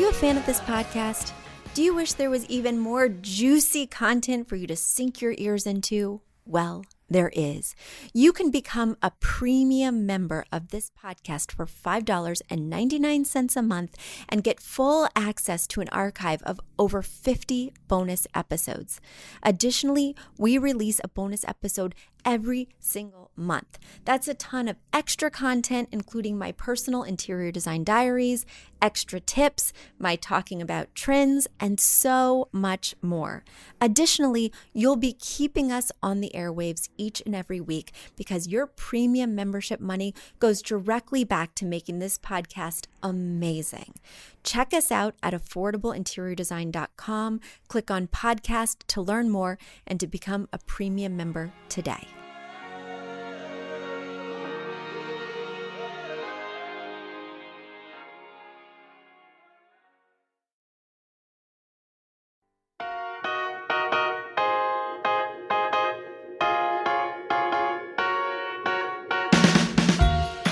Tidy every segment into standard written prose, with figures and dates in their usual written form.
you a fan of this podcast? Do you wish there was even more juicy content for you to sink your ears into? Well, there is. You can become a premium member of this podcast for $5.99 a month and get full access to an archive of over 50 bonus episodes. Additionally, we release a bonus episode every single month. That's a ton of extra content, including my personal interior design diaries, extra tips, my talking about trends, and so much more. Additionally, you'll be keeping us on the airwaves each and every week because your premium membership money goes directly back to making this podcast amazing. Check us out at affordableinteriordesign.com. Click on podcast to learn more and to become a premium member today.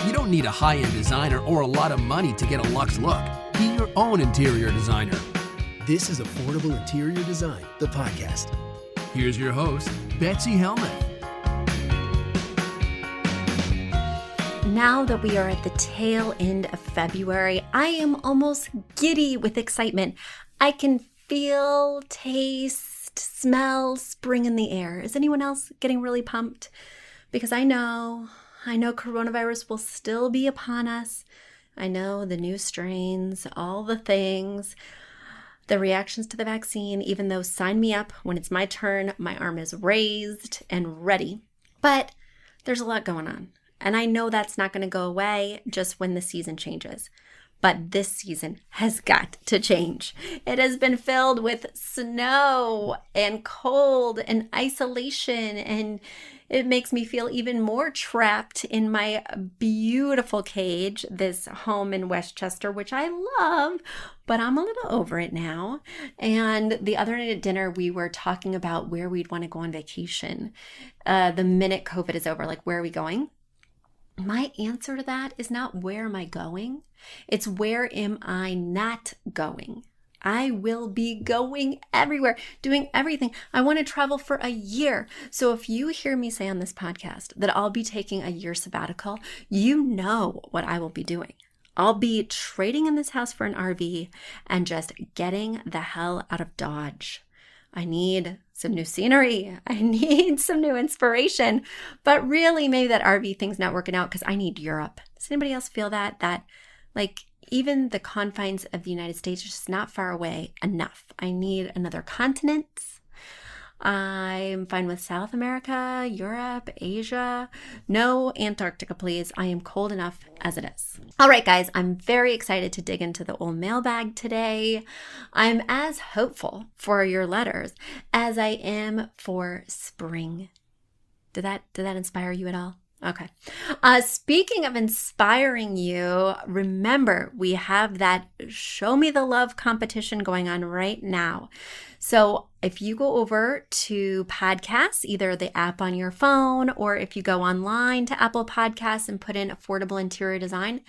You don't need a high-end designer or a lot of money to get a luxe look. Be your own interior designer. This is Affordable Interior Design, the podcast. Here's your host, Betsy Helmuth. Now that we are at the tail end of February, I am almost giddy with excitement. I can feel, taste, smell spring in the air. Is anyone else getting really pumped? Because I know coronavirus will still be upon us. I know the new strains, all the things, the reactions to the vaccine, even though sign me up when it's my turn, my arm is raised and ready. But there's a lot going on. And I know that's not going to go away just when the season changes. But this season has got to change. It has been filled with snow and cold and isolation, and it makes me feel even more trapped in my beautiful cage, this home in Westchester, which I love, but I'm a little over it now. And the other night at dinner, we were talking about where we'd want to go on vacation. The minute COVID is over, like, where are we going? My answer to that is not where am I going? It's where am I not going? I will be going everywhere, doing everything. I want to travel for a year. So if you hear me say on this podcast that I'll be taking a year sabbatical, you know what I will be doing. I'll be trading in this house for an RV and just getting the hell out of Dodge. I need some new scenery. I need some new inspiration. But really, maybe that RV thing's not working out because I need Europe. Does anybody else feel that? That, like, even the confines of the United States is just not far away enough. I need another continent. I'm fine with South America, Europe, Asia. No Antarctica, please. I am cold enough as it is. All right, guys, I'm very excited to dig into the old mailbag today. I'm as hopeful for your letters as I am for spring. Did that inspire you at all? Okay. Speaking of inspiring you, remember we have that Show Me the Love competition going on right now. So if you go over to podcasts, either the app on your phone, or if you go online to Apple Podcasts and put in Affordable Interior Design,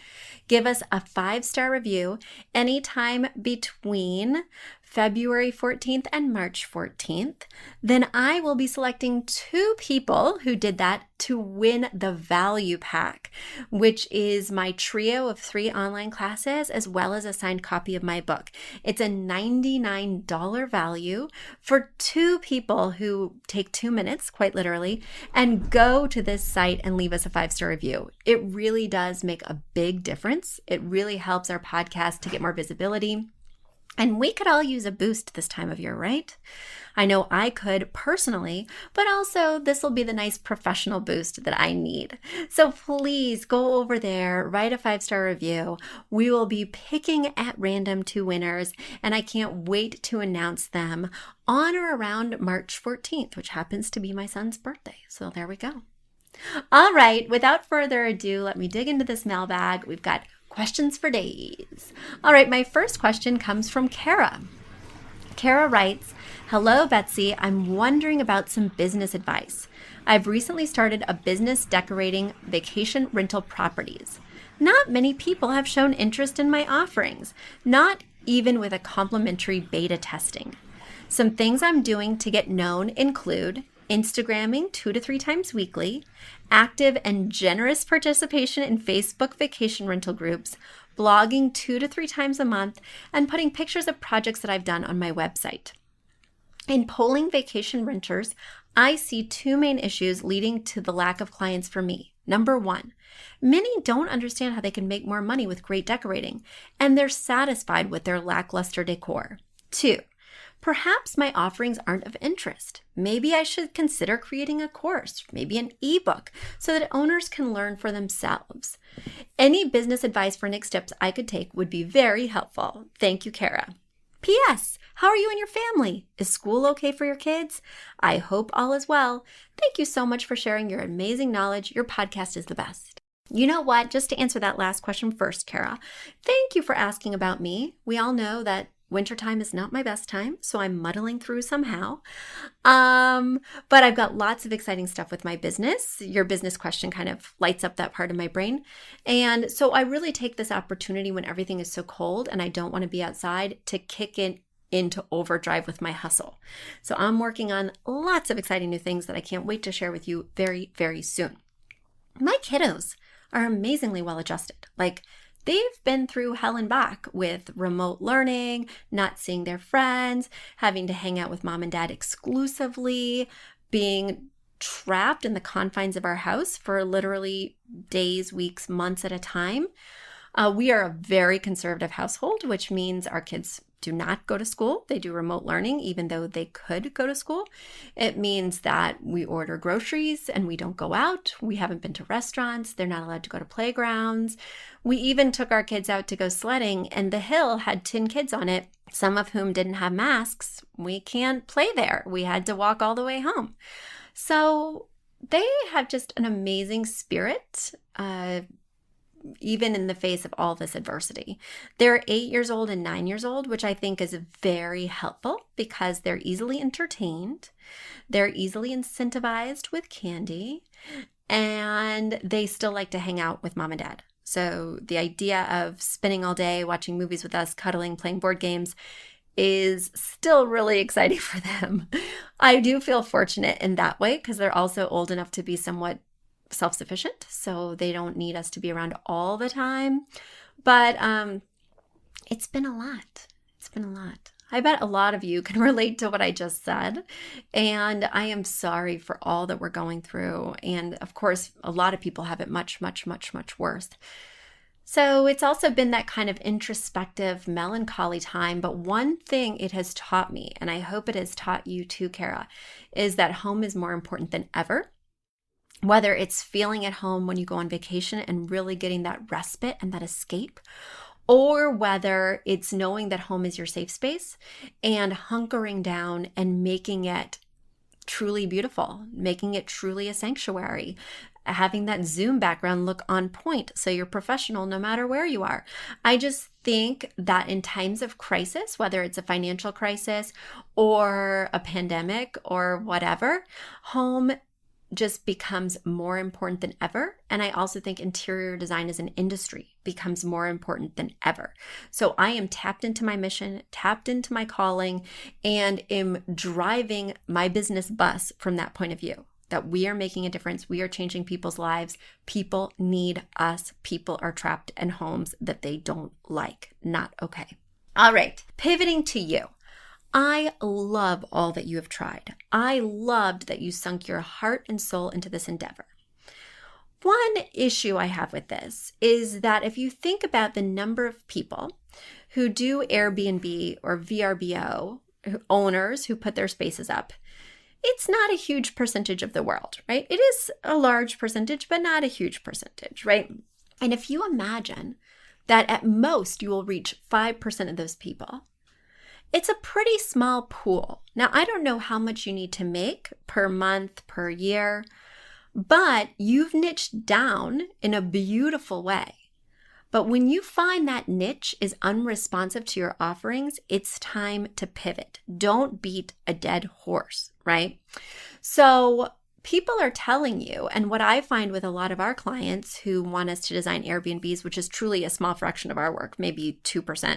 give us a 5-star review anytime between February 14th and March 14th, then I will be selecting 2 people who did that to win the value pack, which is my trio of 3 online classes as well as a signed copy of my book. It's a $99 value for 2 people who take 2 minutes, quite literally, and go to this site and leave us a 5-star review. It really does make a big difference. It really helps our podcast to get more visibility. And we could all use a boost this time of year, right? I know I could personally, but also this will be the nice professional boost that I need. So please go over there, write a 5-star review. We will be picking at random 2 winners, and I can't wait to announce them on or around March 14th, which happens to be my son's birthday. So there we go. All right, without further ado, let me dig into this mailbag. We've got questions for days. All right, my first question comes from Kara. Kara writes, "Hello, Betsy. I'm wondering about some business advice. I've recently started a business decorating vacation rental properties. Not many people have shown interest in my offerings. Not even with a complimentary beta testing. Some things I'm doing to get known include Instagramming 2 to 3 times weekly, active and generous participation in Facebook vacation rental groups, blogging 2 to 3 times a month, and putting pictures of projects that I've done on my website. In polling vacation renters, I see 2 main issues leading to the lack of clients for me. Number 1, many don't understand how they can make more money with great decorating, and they're satisfied with their lackluster decor. 2, perhaps my offerings aren't of interest. Maybe I should consider creating a course, maybe an ebook, so that owners can learn for themselves. Any business advice for next steps I could take would be very helpful. Thank you, Kara. P.S. How are you and your family? Is school okay for your kids? I hope all is well. Thank you so much for sharing your amazing knowledge. Your podcast is the best. You know what? Just to answer that last question first, Kara, thank you for asking about me. We all know that wintertime is not my best time, so I'm muddling through somehow. But I've got lots of exciting stuff with my business. Your business question kind of lights up that part of my brain. And so I really take this opportunity when everything is so cold and I don't want to be outside to kick it into overdrive with my hustle. So I'm working on lots of exciting new things that I can't wait to share with you very, very soon. My kiddos are amazingly well adjusted. They've been through hell and back with remote learning, not seeing their friends, having to hang out with mom and dad exclusively, being trapped in the confines of our house for literally days, weeks, months at a time. We are a very conservative household, which means our kids do not go to school. They do remote learning, even though they could go to school. It means that we order groceries and we don't go out. We haven't been to restaurants. They're not allowed to go to playgrounds. We even took our kids out to go sledding, and the hill had 10 kids on it, some of whom didn't have masks. We can't play there. We had to walk all the way home. So they have just an amazing spirit, even in the face of all this adversity. They're 8 years old and 9 years old, which I think is very helpful because they're easily entertained, they're easily incentivized with candy, and they still like to hang out with mom and dad. So the idea of spending all day watching movies with us, cuddling, playing board games is still really exciting for them. I do feel fortunate in that way because they're also old enough to be somewhat self-sufficient, so they don't need us to be around all the time. But it's been a lot. It's been a lot. I bet a lot of you can relate to what I just said, and I am sorry for all that we're going through. And of course, a lot of people have it much, much, much, much worse. So it's also been that kind of introspective, melancholy time. But one thing it has taught me, and I hope it has taught you too, Kara, is that home is more important than ever. Whether it's feeling at home when you go on vacation and really getting that respite and that escape, or whether it's knowing that home is your safe space and hunkering down and making it truly beautiful, making it truly a sanctuary, having that Zoom background look on point so you're professional no matter where you are. I just think that in times of crisis, whether it's a financial crisis or a pandemic or whatever, home just becomes more important than ever. And I also think interior design as an industry becomes more important than ever. So I am tapped into my mission, tapped into my calling, and am driving my business bus from that point of view, that we are making a difference. We are changing people's lives. People need us. People are trapped in homes that they don't like. Not okay. All right, pivoting to you. I love all that you have tried. I loved that you sunk your heart and soul into this endeavor. One issue I have with this is that if you think about the number of people who do Airbnb or VRBO, owners who put their spaces up, it's not a huge percentage of the world, right? It is a large percentage, but not a huge percentage, right? And if you imagine that at most you will reach 5% of those people, it's a pretty small pool. Now, I don't know how much you need to make per month, per year, but you've niched down in a beautiful way. But when you find that niche is unresponsive to your offerings, it's time to pivot. Don't beat a dead horse, right? So people are telling you, and what I find with a lot of our clients who want us to design Airbnbs, which is truly a small fraction of our work, maybe 2%,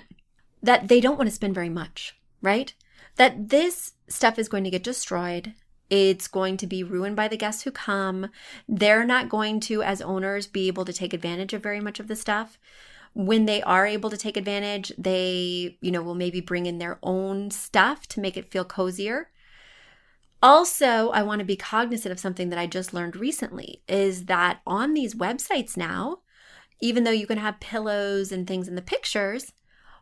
that they don't want to spend very much, right? That this stuff is going to get destroyed. It's going to be ruined by the guests who come. They're not going to, as owners, be able to take advantage of very much of the stuff. When they are able to take advantage, they, will maybe bring in their own stuff to make it feel cozier. Also, I want to be cognizant of something that I just learned recently, is that on these websites now, even though you can have pillows and things in the pictures,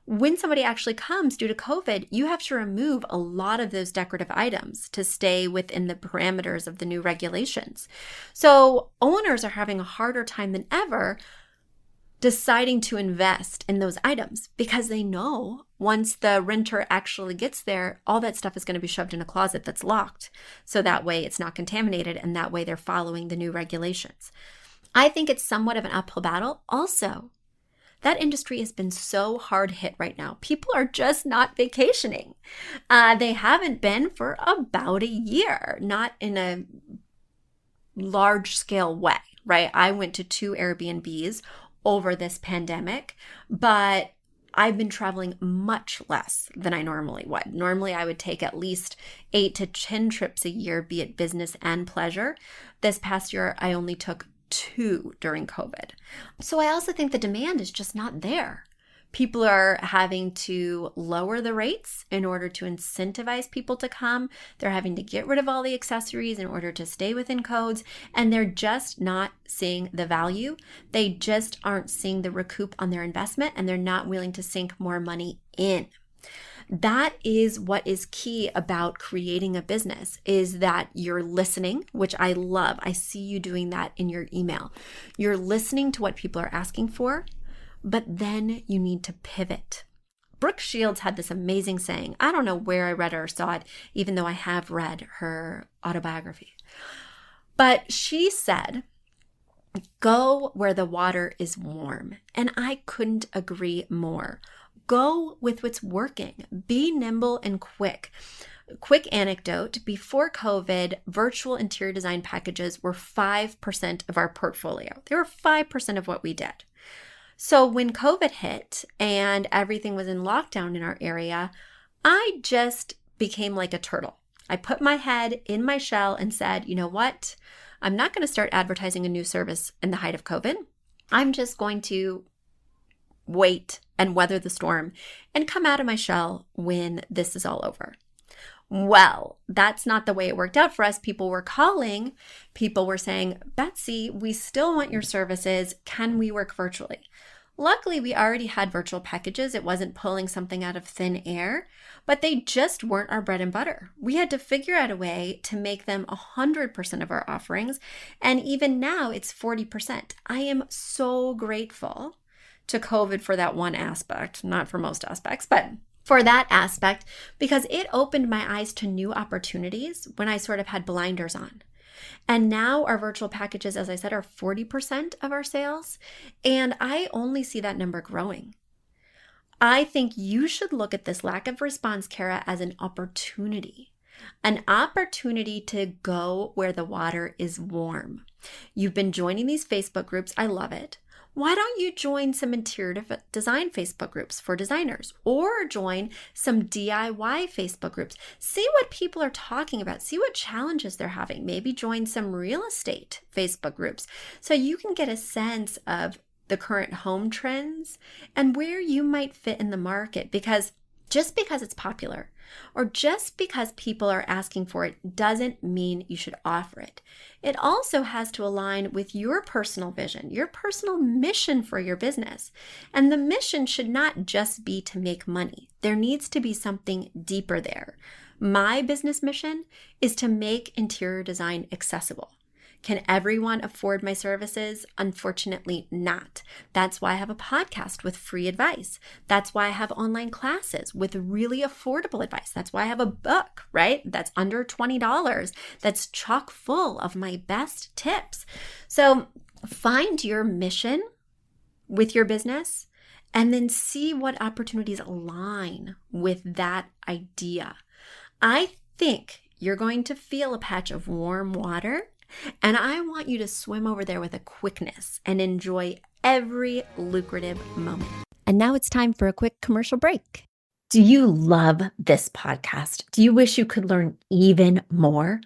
when somebody actually comes due to COVID, you have to remove a lot of those decorative items to stay within the parameters of the new regulations. So owners are having a harder time than ever deciding to invest in those items because they know once the renter actually gets there, all that stuff is going to be shoved in a closet that's locked. So that way it's not contaminated, and that way they're following the new regulations. I think it's somewhat of an uphill battle. Also, that industry has been so hard hit right now. People are just not vacationing. They haven't been for about a year, not in a large scale way, right? I went to 2 Airbnbs over this pandemic, but I've been traveling much less than I normally would. Normally, I would take at least 8 to 10 trips a year, be it business and pleasure. This past year, I only took 2 during COVID. So I also think the demand is just not there. People are having to lower the rates in order to incentivize people to come. They're having to get rid of all the accessories in order to stay within codes, and they're just not seeing the value. They just aren't seeing the recoup on their investment, and they're not willing to sink more money in. That is what is key about creating a business, is that you're listening, which I love. I see you doing that in your email. You're listening to what people are asking for, but then you need to pivot. Brooke Shields had this amazing saying. I don't know where I read it or saw it, even though I have read her autobiography. But she said, go where the water is warm. And I couldn't agree more. Go with what's working. Be nimble and quick. Quick anecdote, before COVID, virtual interior design packages were 5% of our portfolio. They were 5% of what we did. So when COVID hit and everything was in lockdown in our area, I just became like a turtle. I put my head in my shell and said, you know what? I'm not going to start advertising a new service in the height of COVID. I'm just going to wait and weather the storm and come out of my shell when this is all over. Well, that's not the way it worked out for us. People were calling. People were saying, Betsy, we still want your services. Can we work virtually? Luckily, we already had virtual packages. It wasn't pulling something out of thin air, but they just weren't our bread and butter. We had to figure out a way to make them 100% of our offerings. And even now it's 40%. I am so grateful to COVID for that one aspect, not for most aspects, but for that aspect, because it opened my eyes to new opportunities when I sort of had blinders on. And now our virtual packages, as I said, are 40% of our sales, and I only see that number growing. I think you should look at this lack of response, Kara, as an opportunity to go where the water is warm. You've been joining these Facebook groups. I love it. Why don't you join some interior design Facebook groups for designers, or join some DIY Facebook groups? See what people are talking about. See what challenges they're having. Maybe join some real estate Facebook groups so you can get a sense of the current home trends and where you might fit in the market. Because just because it's popular or just because people are asking for it doesn't mean you should offer it. It also has to align with your personal vision, your personal mission for your business. And the mission should not just be to make money. There needs to be something deeper there. My business mission is to make interior design accessible. Can everyone afford my services? Unfortunately not. That's why I have a podcast with free advice. That's why I have online classes with really affordable advice. That's why I have a book, right? That's under $20. That's chock full of my best tips. So find your mission with your business and then see what opportunities align with that idea. I think you're going to feel a patch of warm water, and I want you to swim over there with a quickness and enjoy every lucrative moment. And now it's time for a quick commercial break. Do you love this podcast? Do you wish you could learn even more?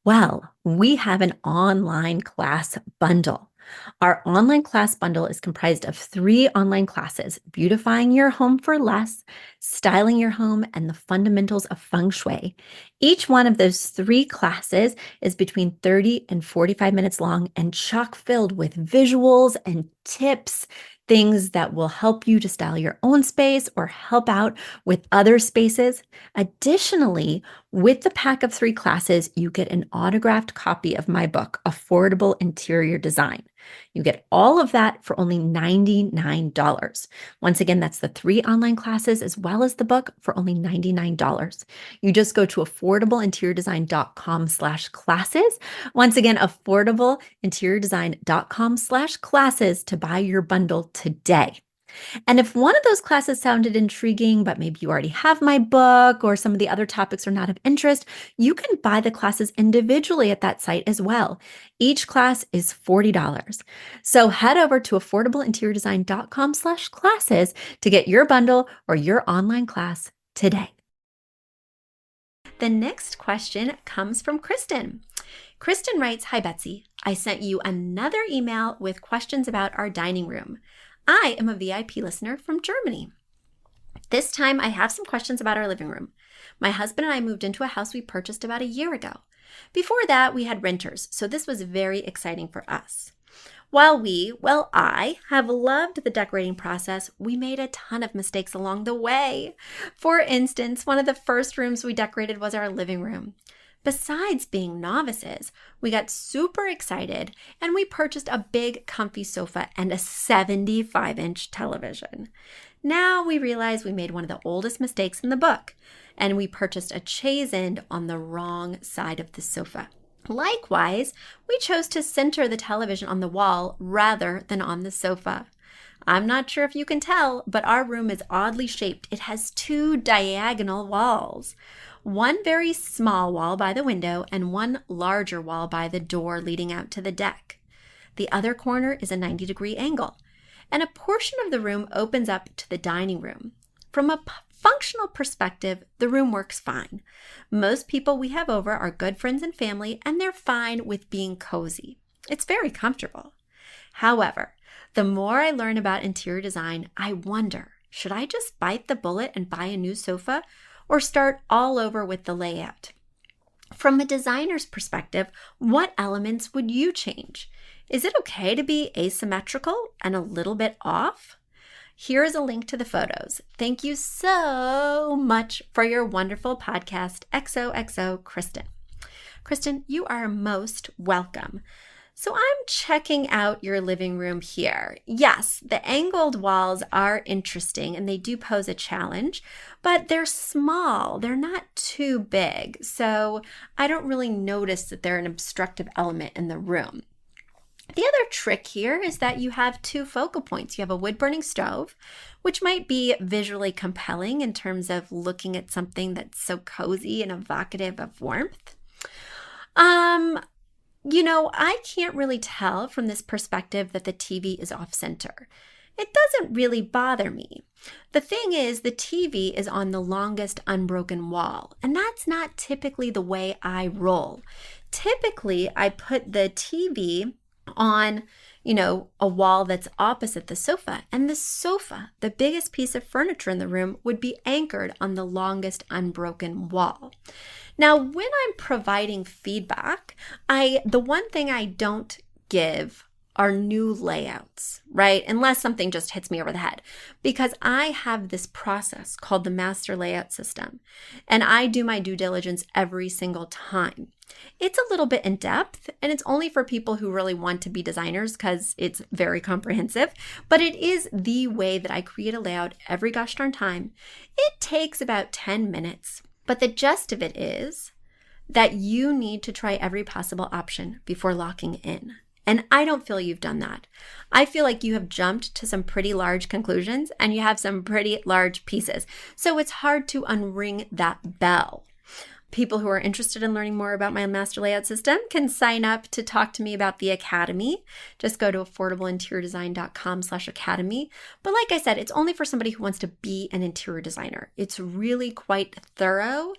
Well, we have an online class bundle. Our online class bundle is comprised of 3 online classes: beautifying your home for less, styling your home, and the fundamentals of feng shui. Each one of those 3 classes is between 30 and 45 minutes long and chock filled with visuals and tips, things that will help you to style your own space or help out with other spaces. Additionally, with the pack of 3 classes, you get an autographed copy of my book, Affordable Interior Design. You get all of that for only $99. Once again, that's the 3 online classes as well as the book for only $99. You just go to affordableinteriordesign.com/classes. Once again, affordableinteriordesign.com/classes to buy your bundle today. And if one of those classes sounded intriguing, but maybe you already have my book or some of the other topics are not of interest, you can buy the classes individually at that site as well. Each class is $40. So head over to affordableinteriordesign.com/classes to get your bundle or your online class today. The next question comes from Kristen. Kristen writes, "Hi, Betsy. I sent you another email with questions about our dining room. I am a VIP listener from Germany. This time I have some questions about our living room. My husband and I moved into a house we purchased about a year ago. Before that, we had renters, so this was very exciting for us. While I have loved the decorating process, we made a ton of mistakes along the way. For instance, one of the first rooms we decorated was our living room. Besides being novices, we got super excited and we purchased a big comfy sofa and a 75-inch television. Now we realize we made one of the oldest mistakes in the book, and we purchased a chaise end on the wrong side of the sofa. Likewise, we chose to center the television on the wall rather than on the sofa. I'm not sure if you can tell, but our room is oddly shaped. It has 2 diagonal walls. One very small wall by the window and one larger wall by the door leading out to the deck. The other corner is a 90-degree angle, and a portion of the room opens up to the dining room. From a functional perspective, the room works fine. Most people we have over are good friends and family, and they're fine with being cozy. It's very comfortable. However, the more I learn about interior design, I wonder, should I just bite the bullet and buy a new sofa or start all over with the layout? From a designer's perspective, what elements would you change? Is it okay to be asymmetrical and a little bit off? Here is a link to the photos. Thank you so much for your wonderful podcast. XOXO, Kristen. Kristen, you are most welcome. So I'm checking out your living room here. Yes, the angled walls are interesting and they do pose a challenge, but they're small. They're not too big. So I don't really notice that they're an obstructive element in the room. The other trick here is that you have 2 focal points. You have a wood-burning stove, which might be visually compelling in terms of looking at something that's so cozy and evocative of warmth. I can't really tell from this perspective that the TV is off center. It doesn't really bother me. The thing is, the TV is on the longest unbroken wall, and that's not typically the way I roll. Typically, I put the TV on, a wall that's opposite the sofa, and the sofa, the biggest piece of furniture in the room, would be anchored on the longest unbroken wall. Now, when I'm providing feedback, the one thing I don't give are new layouts, right? Unless something just hits me over the head, because I have this process called the master layout system, and I do my due diligence every single time. It's a little bit in depth, and it's only for people who really want to be designers because it's very comprehensive, but it is the way that I create a layout every gosh darn time. It takes about 10 minutes, but the gist of it is that you need to try every possible option before locking in. And I don't feel you've done that. I feel like you have jumped to some pretty large conclusions and you have some pretty large pieces. So it's hard to unring that bell. People who are interested in learning more about my master layout system can sign up to talk to me about the Academy. Just go to affordableinteriordesign.com/academy. But like I said, it's only for somebody who wants to be an interior designer. It's really quite thorough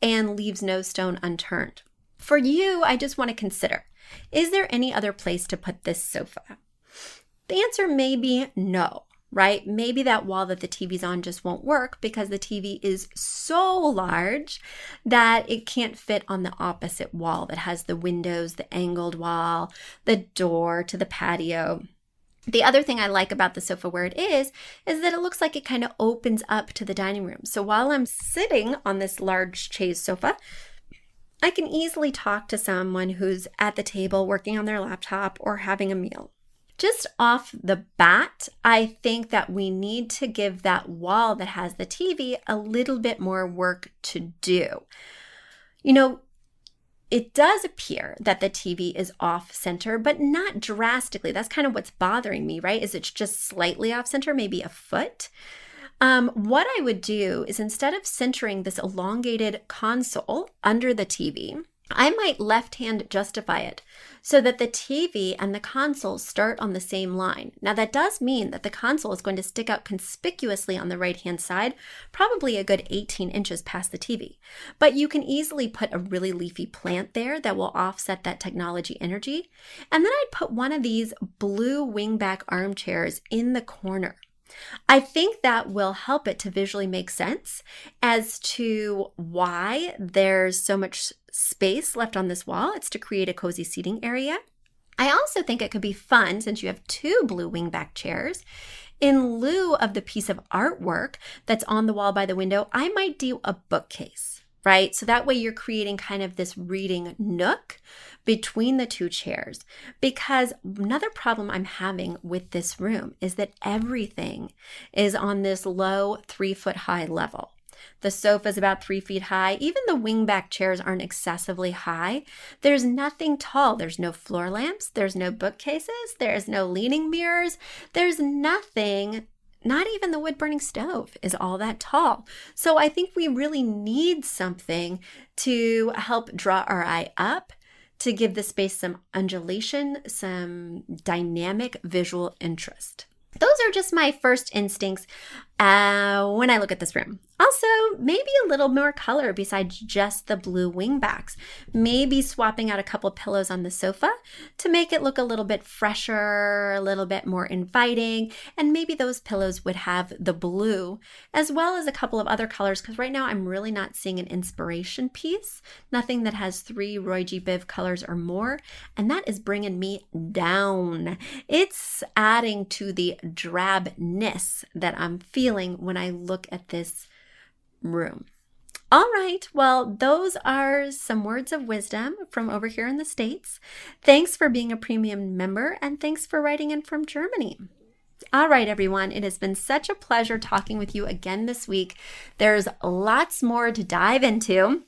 and leaves no stone unturned. For you, I just want to consider, is there any other place to put this sofa? The answer may be no. Right? Maybe that wall that the TV's on just won't work because the TV is so large that it can't fit on the opposite wall that has the windows, the angled wall, the door to the patio. The other thing I like about the sofa where it is that it looks like it kind of opens up to the dining room. So while I'm sitting on this large chaise sofa, I can easily talk to someone who's at the table working on their laptop or having a meal. Just off the bat, I think that we need to give that wall that has the TV a little bit more work to do. You know, it does appear that the TV is off center, but not drastically. That's kind of what's bothering me, right? Is it's just slightly off center, maybe a foot. What I would do is instead of centering this elongated console under the TV, I might left-hand justify it so that the TV and the console start on the same line. Now that does mean that the console is going to stick out conspicuously on the right-hand side, probably a good 18 inches past the TV. But you can easily put a really leafy plant there that will offset that technology energy. And then I'd put one of these blue wingback armchairs in the corner. I think that will help it to visually make sense as to why there's so much space left on this wall. It's to create a cozy seating area. I also think it could be fun, since you have two blue wingback chairs, in lieu of the piece of artwork that's on the wall by the window, I might do a bookcase, right? So that way you're creating kind of this reading nook between the two chairs. Because another problem I'm having with this room is that everything is on this low 3-foot high level. The sofa is about 3 feet high. Even the wingback chairs aren't excessively high. There's nothing tall. There's no floor lamps. There's no bookcases. There's no leaning mirrors. There's nothing. Not even the wood-burning stove is all that tall. So I think we really need something to help draw our eye up, to give the space some undulation, some dynamic visual interest. Those are just my first instincts when I look at this room. Also, maybe a little more color besides just the blue wingbacks. Maybe swapping out a couple pillows on the sofa to make it look a little bit fresher, a little bit more inviting. And maybe those pillows would have the blue as well as a couple of other colors, because right now I'm really not seeing an inspiration piece. Nothing that has 3 Roy G. Biv colors or more. And that is bringing me down. It's adding to the drabness that I'm feeling when I look at this room. All right, well, those are some words of wisdom from over here in the States. Thanks for being a premium member, and thanks for writing in from Germany. All right, everyone, it has been such a pleasure talking with you again this week. There's lots more to dive into.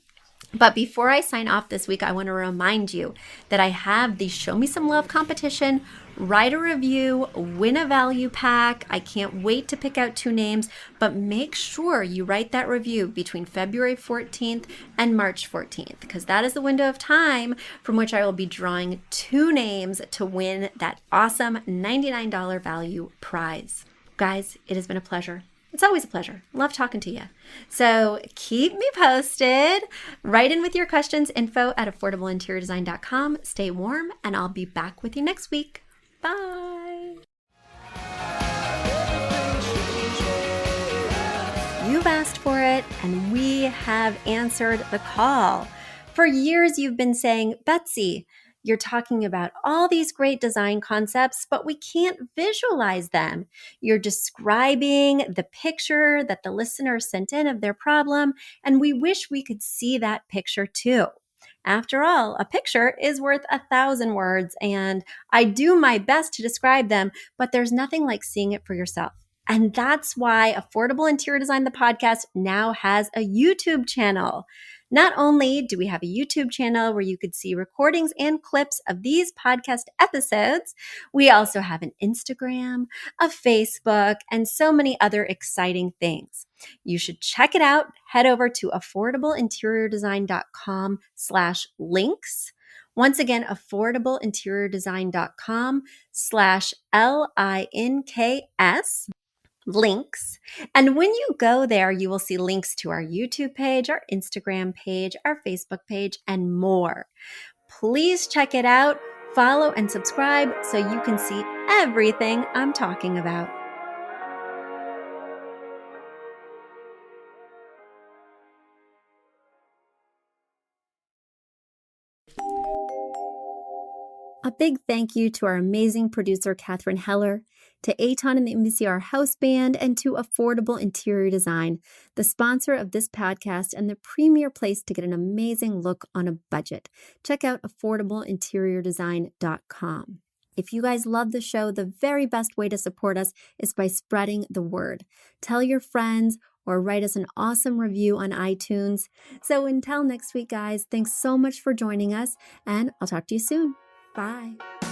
But before I sign off this week, I want to remind you that I have the Show Me Some Love competition. Write a review, win a value pack. I can't wait to pick out 2 names, but make sure you write that review between February 14th and March 14th, because that is the window of time from which I will be drawing 2 names to win that awesome $99 value prize. Guys, it has been a pleasure. It's always a pleasure. Love talking to you. So keep me posted. Write in with your questions, info@affordableinteriordesign.com. Stay warm, and I'll be back with you next week. Bye. You've asked for it, and we have answered the call. For years, you've been saying, Betsy, you're talking about all these great design concepts, but we can't visualize them. You're describing the picture that the listener sent in of their problem, and we wish we could see that picture too. After all, a picture is worth 1,000 words, and I do my best to describe them, but there's nothing like seeing it for yourself. And that's why Affordable Interior Design, the podcast, now has a YouTube channel. Not only do we have a YouTube channel where you could see recordings and clips of these podcast episodes, we also have an Instagram, a Facebook, and so many other exciting things. You should check it out. Head over to affordableinteriordesign.com/links. Once again, affordableinteriordesign.com/LINKS links. And when you go there, you will see links to our YouTube page, our Instagram page, our Facebook page, and more. Please check it out, follow and subscribe so you can see everything I'm talking about. A big thank you to our amazing producer, Catherine Heller, to Aton and the MVCR House Band, and to Affordable Interior Design, the sponsor of this podcast and the premier place to get an amazing look on a budget. Check out affordableinteriordesign.com. If you guys love the show, the very best way to support us is by spreading the word. tell your friends, or write us an awesome review on iTunes. So until next week, guys, thanks so much for joining us, and I'll talk to you soon. Bye.